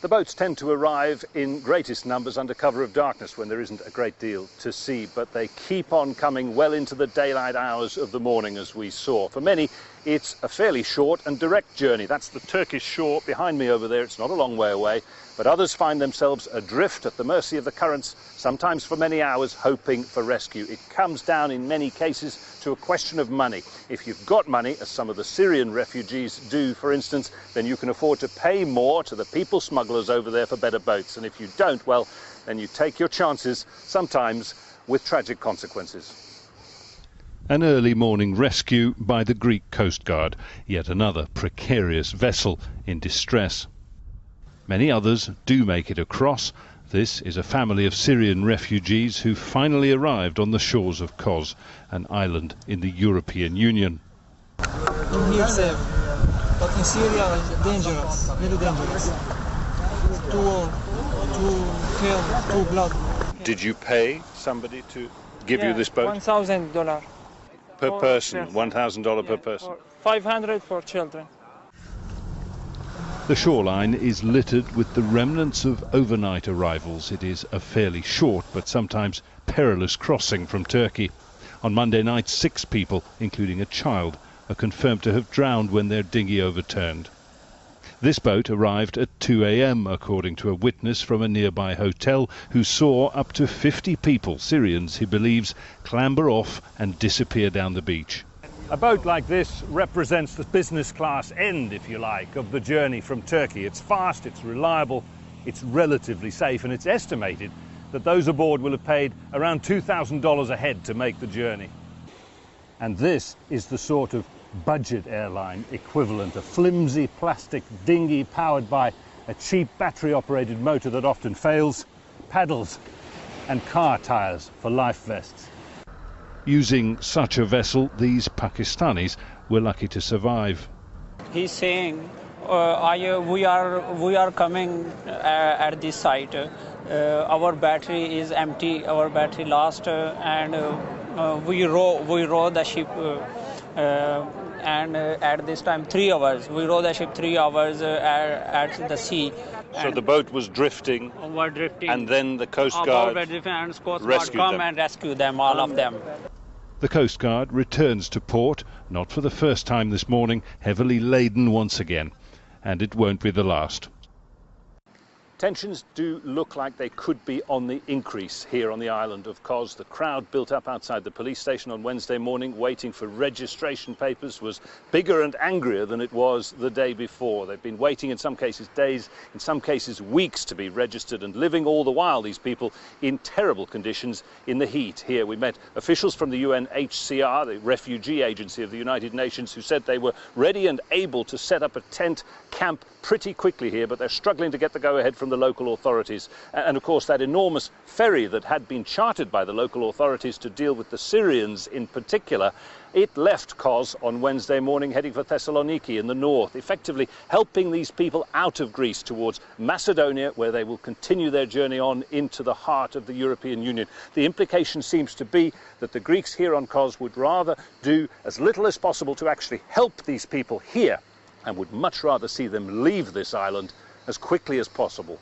The boats tend to arrive in greatest numbers under cover of darkness when there isn't a great deal to see, but they keep on coming well into the daylight hours of the morning, as we saw. For many, it's a fairly short and direct journey. That's the Turkish shore behind me over there. It's not a long way away, but others find themselves adrift at the mercy of the currents, sometimes for many hours, hoping for rescue. It comes down in many cases to a question of money. If you've got money, as some of the Syrian refugees do, for instance, then you can afford to pay more to the people smugglers over there for better boats. And if you don't, well, then you take your chances, sometimes with tragic consequences. An early morning rescue by the Greek Coast Guard, yet another precarious vessel in distress. Many others do make it across. This is a family of Syrian refugees who finally arrived on the shores of Kos, an island in the European Union. In here safe, but in Syria it's dangerous, very dangerous. To kill, to blood. Did you pay somebody to give you this boat? $1,000 per person, $1,000 per person. $500 for children. The shoreline is littered with the remnants of overnight arrivals. It is a fairly short but sometimes perilous crossing from Turkey. On Monday night, 6 people, including a child, are confirmed to have drowned when their dinghy overturned. This boat arrived at 2 a.m, according to a witness from a nearby hotel who saw up to 50 people, Syrians he believes, clamber off and disappear down the beach. A boat like this represents the business class end, if you like, of the journey from Turkey. It's fast, it's reliable, it's relatively safe, and it's estimated that those aboard will have paid around $2,000 a head to make the journey. And this is the sort of budget airline equivalent, a flimsy plastic dinghy powered by a cheap battery-operated motor that often fails, paddles, and car tires for life vests. Using such a vessel, these Pakistanis were lucky to survive. He's saying, we are coming at this site. Our battery is empty. Our battery lost, and we row the ship. And at this time, 3 hours. We row the ship 3 hours at the sea. So the boat was drifting, and then the Coast Guard rescued them. And rescue them, all of them. The Coast Guard returns to port, not for the first time this morning, heavily laden once again. And it won't be the last. Tensions do look like they could be on the increase here on the island of Kos. The crowd built up outside the police station on Wednesday morning waiting for registration papers was bigger and angrier than it was the day before. They've been waiting in some cases days, in some cases weeks to be registered, and living all the while, these people, in terrible conditions in the heat. Here we met officials from the UNHCR, the refugee agency of the United Nations, who said they were ready and able to set up a tent camp pretty quickly here, but they're struggling to get the go-ahead from the local authorities. And of course that enormous ferry that had been chartered by the local authorities to deal with the Syrians in particular, it left Kos on Wednesday morning heading for Thessaloniki in the north, effectively helping these people out of Greece towards Macedonia, where they will continue their journey on into the heart of the European Union. The implication seems to be that the Greeks here on Kos would rather do as little as possible to actually help these people here, and would much rather see them leave this island as quickly as possible.